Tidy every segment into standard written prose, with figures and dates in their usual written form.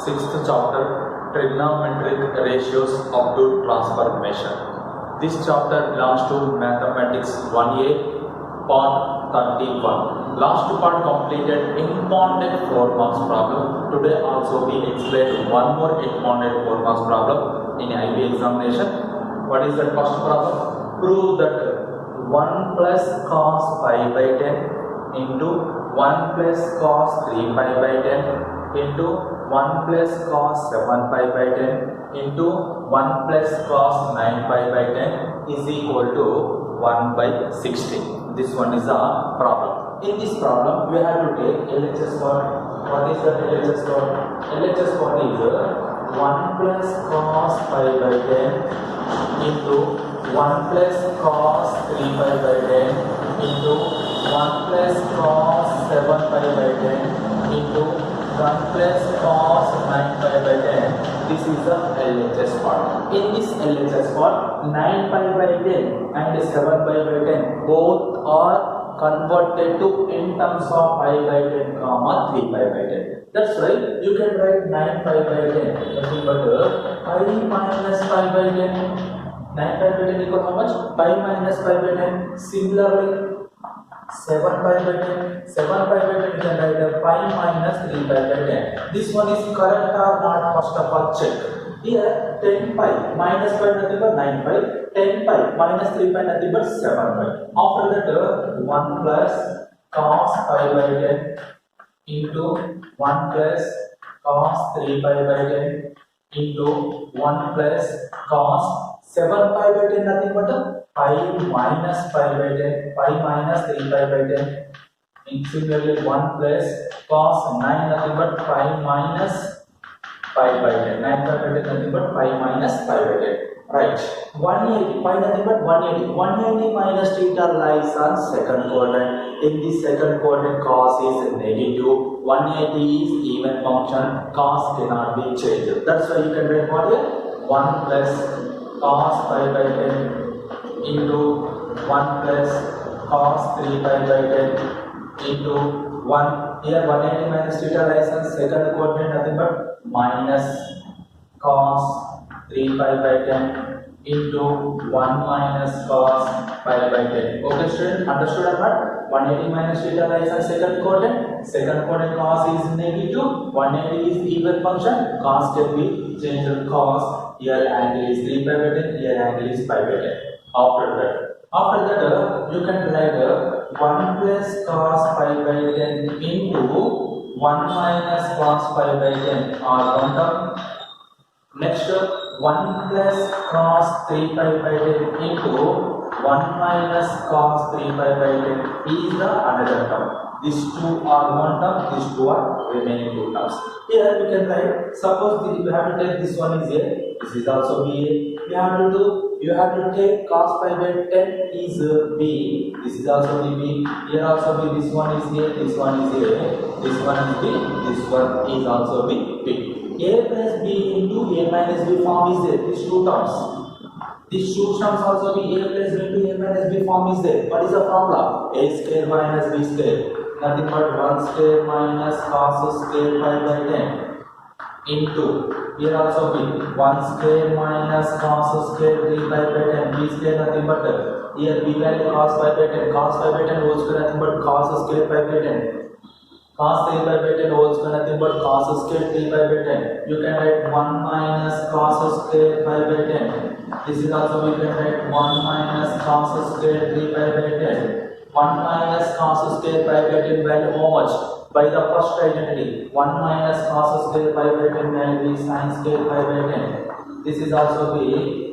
Sixth chapter, trigonometric ratios up to transformation. This chapter belongs to mathematics 1A part 31. Last part completed important 4 marks problem. Today also we explain one more important 4 marks problem in IB examination. What is the first problem? Prove that 1 plus cos pi by 10 into 1 plus cos 3 pi by 10 into 1 plus cos 7 pi by 10 into 1 plus cos 9 pi by 10 is equal to 1 by 60. This one is a problem. In this problem, we have to take LHS code. What is the LHS code? LHS code is 1 plus cos pi by 10 into 1 plus cos 3 pi by 10 into 1 plus cos 7 pi by 10 into 1 plus cos 9 pi by 10. This is the LHS part. In this LHS part, 9 pi by 10 and 7 pi by 10 both are converted to in terms of pi by 10 comma 3 pi by 10. That's why you can write 9 pi by 10. Nothing but pi minus pi by 10. 9 pi by 10 equal how much? Pi minus pi by 10. Similarly, 7 pi by 10. 7 pi by 10 you can write pi minus 3 pi by 10. This one is correct or not? First of all check. Here 10 pi minus pi nothing but 9 pi. 10 pi minus 3 pi nothing but 7 pi. After that 1 plus cos pi by 10 into 1 plus cos 3 pi by 10 into 1 plus cos 7 pi by 10 nothing but pi minus pi by 10, pi minus 3 pi by 10. And similarly 1 plus cos 9 nothing but pi minus pi by 10. 9 pi by 10 nothing but pi minus pi by 10. Right. 180 pi nothing but 180. 180 minus theta lies on second quadrant. In this second quadrant, cos is negative. 180 is even function. Cos cannot be changed. That's why you can write what here? 1 plus cos pi by 10 into 1 plus cos 3 pi by 10 into 1. Here 180 minus theta lies on second quadrant nothing but minus cos 3 pi by 10 into 1 minus cos pi by 10. Okay student, understood or not? 180 minus theta lies on second quadrant. Second quadrant cos is negative. 180 is even function. Cos can be changed to cos. Here angle is 3 pi by 10. Here angle is pi by 10. After that you can write 1 plus cos pi by 10 into 1 minus cos pi by 10 or 1 term. Next 1 plus cos 3 pi by 10 into 1 minus cos 3 pi by 10 is the another term. These two are one term, these two are remaining two terms. Here we can write, suppose we have to take this one is A, this is also B. You have to take cos pi by 10 is B, this is also B. Here also B, this one is A, this one is A, this one is B, this one is also B. A plus B into A minus B form is there, these two terms. These two terms also be A plus B into A minus B form is there. What is the formula? A square minus B square. Nothing but 1 square minus cos square pi by 10 into here also be 1 square minus cos square 3 pi by 10. B square nothing but here B value cos pi by 10. Cos pi by 10 whole square nothing but cos square pi by 10. Cos 3 pi by 10 whole square nothing but cos square 3 pi by 10. You can write 1 minus cos square pi by 10. This is also we can write 1 minus cos square 3 pi by 10. 1 minus cos square pi by 10 value how much? By the first identity. 1 minus cos square pi by 10 value is sin square pi by 10. This is also be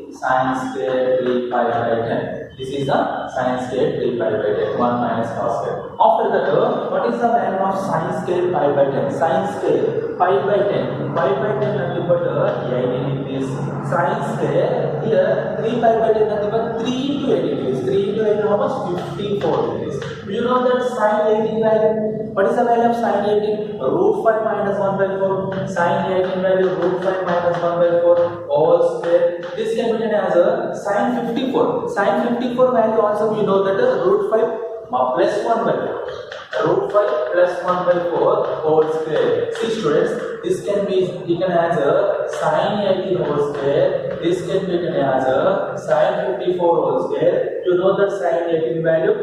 sin square 3 pi by 10. This is the sin square 3 pi by 10. 1 minus cos square. After that, what is the value of sin square pi by 10? Sin square pi by 10. Pi by 10 nothing but 18 degrees. Sin square here 3 pi by 10 nothing but 3 into 8 degrees. 3 into 8 how much? 54 degrees. You know that sin 18 value. What is the value of sin 18? Root 5 minus 1 by 4. Sin 18 value root 5 minus 1 by 4 all square. This can be written as a sin 54. Sin 54 value also we know that root 5 plus 1 by 4. Root 5 plus 1 by 4 whole square. See students, This can be taken as a sin 18 whole square. This can be taken as a sin 54 whole square. You know that sin 18 value.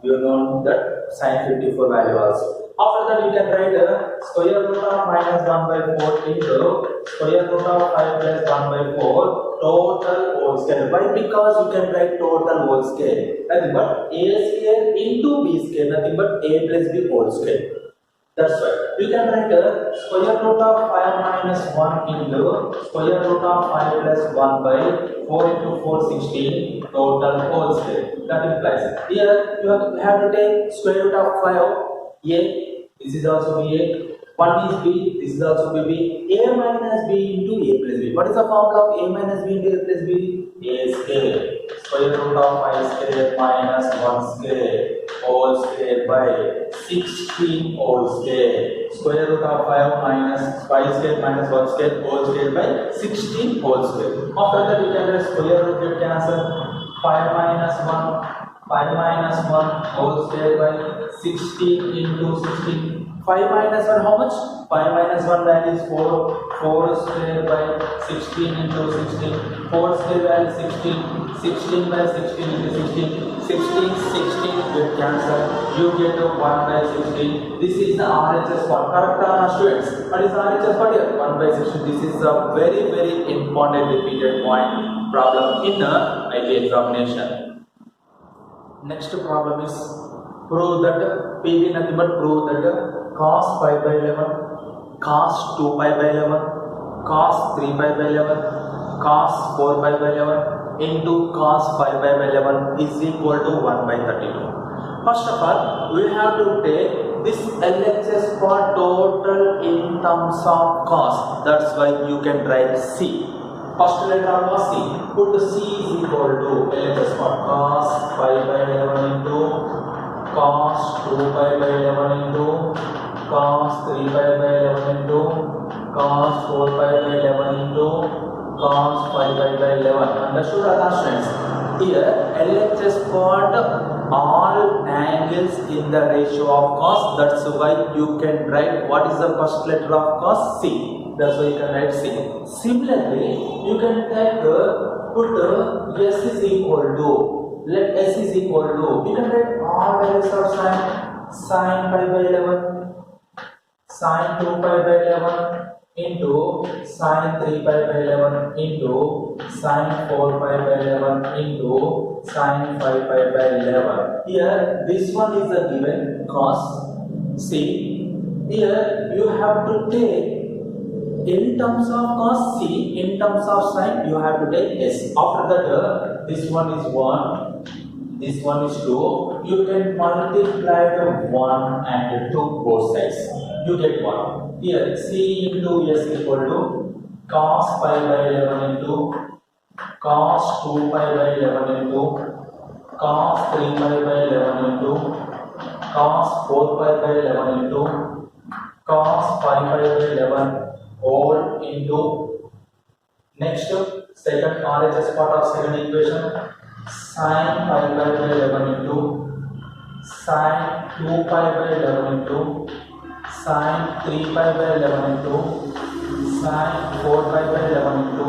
You know that sin 54 value also. After that, you can write square root of minus 1 by 4 into square root of 5 plus 1 by 4 total whole square. Why? Because you can write total whole square. Nothing but a square into b square. Nothing but a plus b whole square. That's why you can write square root of 5 minus 1 into square root of 5 plus 1 by 4 into 4 16 total whole square. That implies here you have to take square root of 5 a. This is also b a. 1 is b. This is also b. A minus b into a plus b. What is the formula of a minus b into a plus b? A square. Square root of 5 square minus 1 square whole square by 16 whole square. Square root of 5 minus 5 square minus 1 square whole square by 16 whole square. After that, you can write square root get cancel. 5 minus 1 whole square by 16 into 16. 5 minus 1 how much? 5 minus 1 value is 4. 4 square by 16 into 16. 4 square value 16. 16 by 16 into 16. 16 get cancelled. You get 1 by 16. This is the RHS part. Correct or not, students? What is the RHS part here? 1 by 16. This is a very important repeated point problem in the IB examination. Next problem is prove that PV nothing but prove that cos pi by 11, cos 2 pi by 11, cos 3 pi by 11, cos 4 pi by 11 into cos 5 pi by 11 is equal to 1 by 32. First of all, we have to take this LHS for total in terms of cos. That's why you can write C. First letter of C. Put C is equal to LHS for cos pi by 11 into cos 2 pi by 11 into cos 3 pi by 11 into cos 4 pi by 11 into cos 5 pi by 11. Understood or not, friends? Here LHS for all angles in the ratio of cos. That's why you can write what is the first letter of cos? C. That's why you can write C. Similarly, you can take put S is equal to, let S is equal to, you can write all values of sin pi by 11, sin 2 pi by 11 into sin 3 pi by 11 into sin 4 pi by 11 into sin 5 pi by 11. Here this one is the given cos C. Here you have to take in terms of cos C, in terms of sin, you have to take S. After that, this one is 1, this one is 2. You can multiply the 1 and 2 both sides. You get 1. Here, C into S equal to cos pi by 11 into cos 2 pi by 11 into cos 3 pi by 11 into cos 4 pi by 11 into cos 5 pi by 11 all into next second RHS part of second equation sin pi by 11 into sin 2 pi by 11 into sin 3 pi by 11 into sin 4 pi by 11 into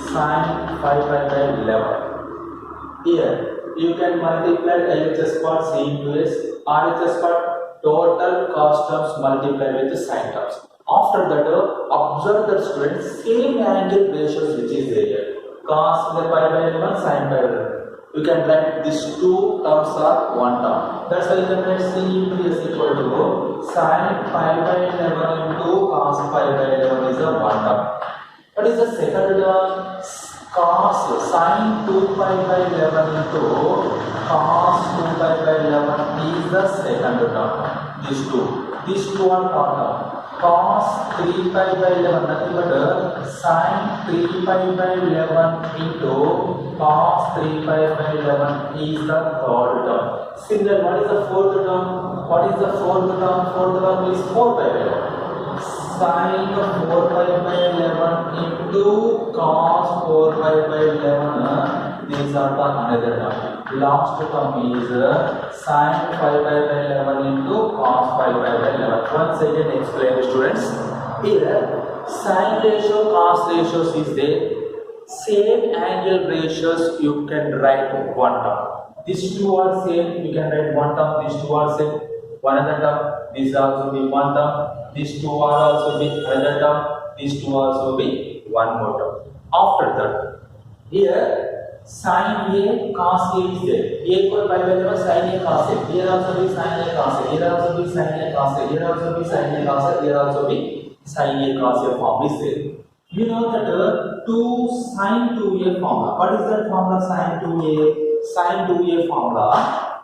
sin 5 pi by 11. Here you can multiply LHS part C into S, RHS part total cos terms multiplied with the sin terms. After that, observe that students same angle ratios which is there. Cos pi by 11, sin pi by 11. You can write these two terms are one term. That's why you can write C into S equal to sin pi by 11 into cos pi by 11 is a one term. What is the second term? Cos sin 2 pi by 11 into cos 2 pi by 11 is the second term. These two are one term. Cos 3 pi by 11 nothing but sin 3 pi by 11 into cos 3 pi by 11 is the third term. Similar, what is the fourth term? What is the fourth term? Fourth term is 4 pi by 11. Sin 4 pi by 11 into cos 4 pi by 11. These are the another term. Last term is sin 5 pi by 11 into cos 5 pi by 11. Once again explain, students. Here, sine ratio, cos ratios is there. Same angle ratios you can write one term. These two are same, you can write one term. These two are same, one other term. These also be one term. These two are also be another term. These two also be one more term. After that, here sin A cos A is there. A equal pi by 11 sin A cos A. Here also be sin A cos A. Here also be sin A cos A. Here also be sin A cos A. Here also be sin A cos A form is there. You know that 2 sin 2A formula. What is that formula? Sin 2A. Sin 2A formula.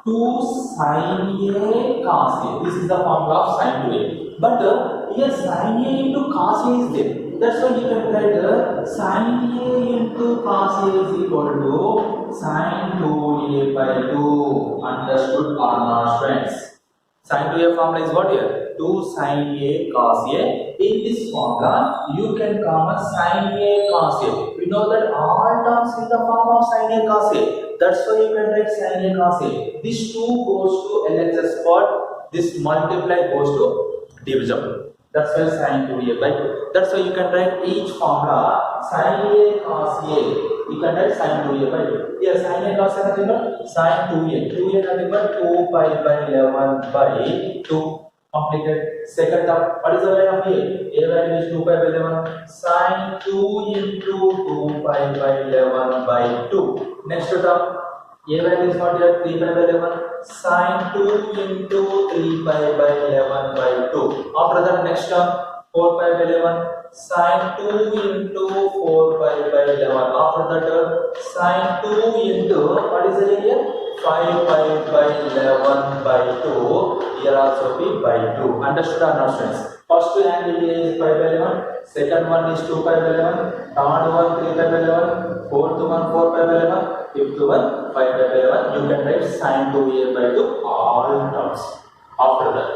2 sin A cos A. This is the formula of sin 2A. But here sin A into cos A is there. That's why you can write sin A into cos A is equal to sin 2A by 2. Understood or not, friends? Sin 2A formula is what here? 2 sin A cos A. In this formula, you can common sin A cos A. We know that all terms in the form of sin A cos A. That's why you can write sin A cos A. This 2 goes to LHS part. This multiply goes to division. That's why sin 2A by 2. That's why you can write each formula sin A cos A. You can write sin 2A by 2. Here sin A cos A nothing but sin 2A. 2A nothing but 2 pi by 11 by 2. Completed. Second term, what is the value of A? A value is 2 pi by 11. Sin 2 into 2 pi by 11 by 2. Next term, A value is what here? 3 pi by 11. Sin 2 into 3 pi by 11 by 2. After that, next term, 4 pi by 11. Sin 2 into 4 pi by 11. After that, sin 2 into, what is the area? 5 pi by 11 by 2. Here also be by 2. Understood or not, friends? First angle is pi by 11. Second one is 2 pi by 11. Third one 3 pi by 11. Fourth one 4 pi by 11. Fifth one 5 pi by 11. You can write sin 2A by 2 all terms. After that,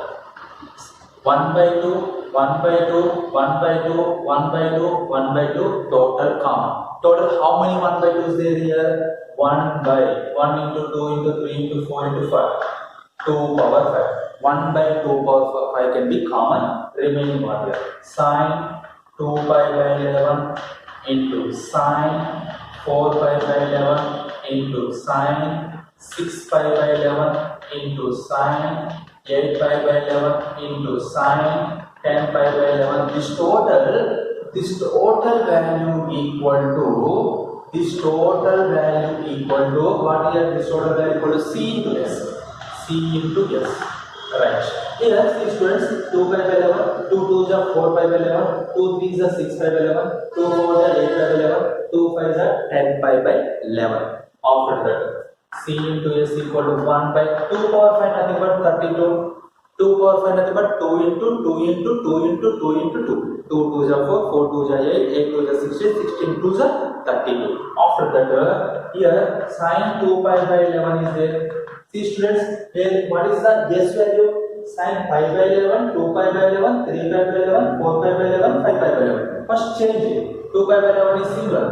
1 by 2, 1 by 2, 1 by 2, 1 by 2, 1 by 2, total common. Total how many 1 by 2 is there here? 1 by 1 into 2 into 3 into 4 into 5. 2 power 5. 1 by 2 power 5 can be common. Remaining one here. Sin 2 pi by 11 into sin 4 pi by 11 into sin 6 pi by 11 into sin 8 pi by 11 into sin 10 pi by 11. This total value equal to what here? This total value equal to C into S. C into S. Right. Here, see students, 2 pi by 11, 2 2s are 4 pi by 11, 2 3s are 6 pi by 11, 2 4s are 8 pi by 11, 2 5s are 10 pi by 11. After that, C into S equal to 1 by 2 power 5 nothing but 32. 2 power 5 nothing but 2 into 2 into 2 into 2 into 2. 2 2s are 4, 4 2s are 8, 8 2s are 16, 16 2s are 32. After that, here sin 2 pi by 11 is there. See students, here what is the S value? Sin pi by 11, 2 pi by 11, 3 pi by 11, 4 pi by 11, 5 pi by 11. First change it. 2 pi by 11 is singular.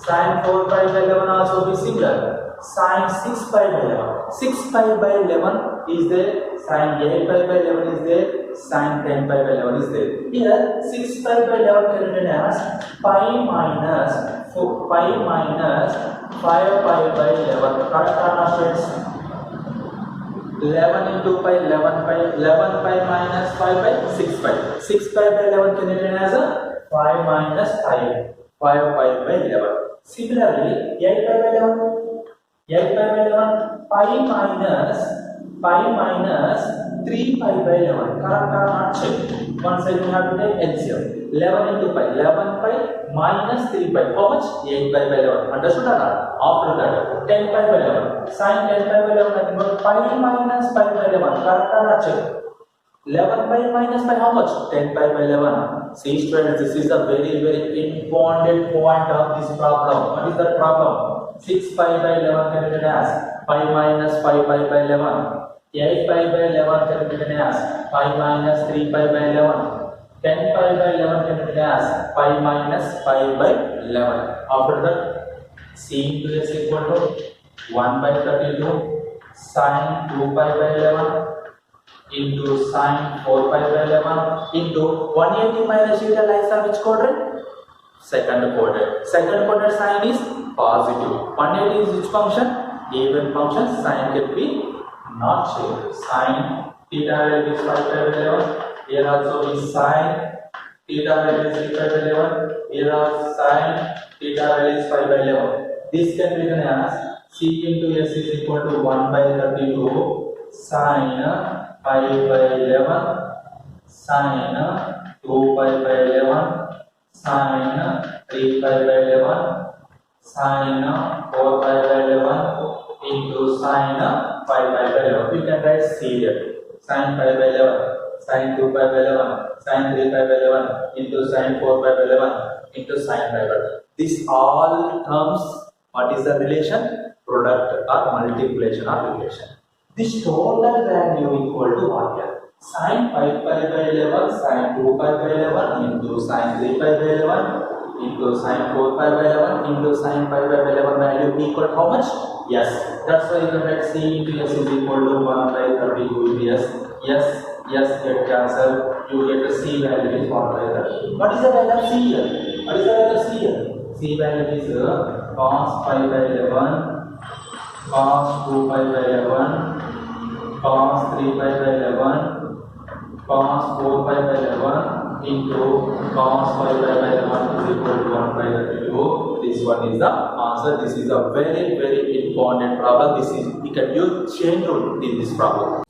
Sin 4 pi by 11 also be singular. Sin 6 pi by 11. 6 pi by 11 is there. Sin 8 pi by 11 is there. Sin 10 pi by 11 is there. Here 6 pi by 11 can be written as pi minus 5 pi by 11. Correct or not, friends? 11 into pi, 11 pi minus 5 by 6 pi. 6 pi by 11 can be written as 5 minus 5 pi by 11. Similarly, 8 pi by 11, 8 pi by 11, pi minus 3 pi by 11. Correct or not? Check. Once again, you have to take LCM. 11 into pi, 11 pi minus 3 pi. How much? 8 pi by 11. Understood or not? After that, 10 pi by 11. Sin 10 pi by 11 nothing but pi minus pi by 11. Correct or not? Check. 11 pi minus pi how much? 10 pi by 11. See students, this is a very important point of this problem. What is that problem? 6 pi by 11 can be written as pi minus 5 pi by 11. 8 pi by 11 can be written as pi minus 3 pi by 11. 10 pi by 11 can be written as pi minus pi by 11. After that, C into S equal to 1 by 32 sin 2 pi by 11 into sine 4 pi by 11 into 180 minus theta lies on which quadrant? Second quadrant. Second quadrant sign is positive. 180 is which function? Even function. Sign can be not changed. Sine theta value is 5 by 11. Here also is sine theta value is 3 by 11. Here also sine theta value is 5 by 11. This can be written as c into s is equal to 1 by 32 sine 5 by 11 sine 2 pi by 11 sine 3 pi by 11 sine 4 pi by 11 into sine 5 pi by 11. We can write c here. Sine 5 by 11 sine 2 pi by 11 sine 3 pi by 11 into sine 4 pi by 11 into sine pi by 11. These all terms, what is the relation? Product or multiplication or relation. This total value equal to what here? Sine 5 pi by 11 sine 2 pi by 11 into sine 3 pi by 11 into sine 4 pi by 11 into sine pi by 11 value equal to how much? Yes. That's why you can write c into s is equal to 1 by 32 into s. Yes, get cancel. You get the c value is 1 by 32. What is the value of c here? What is the value of c here? C value is cos pi by 11, cos 2 pi by 11, cos 3 pi by 11, cos 4 pi by 11 into cos 5 pi by 11 is equal to 1 by 32. This one is the answer. This is a very important problem. This is, we can use chain rule in this problem.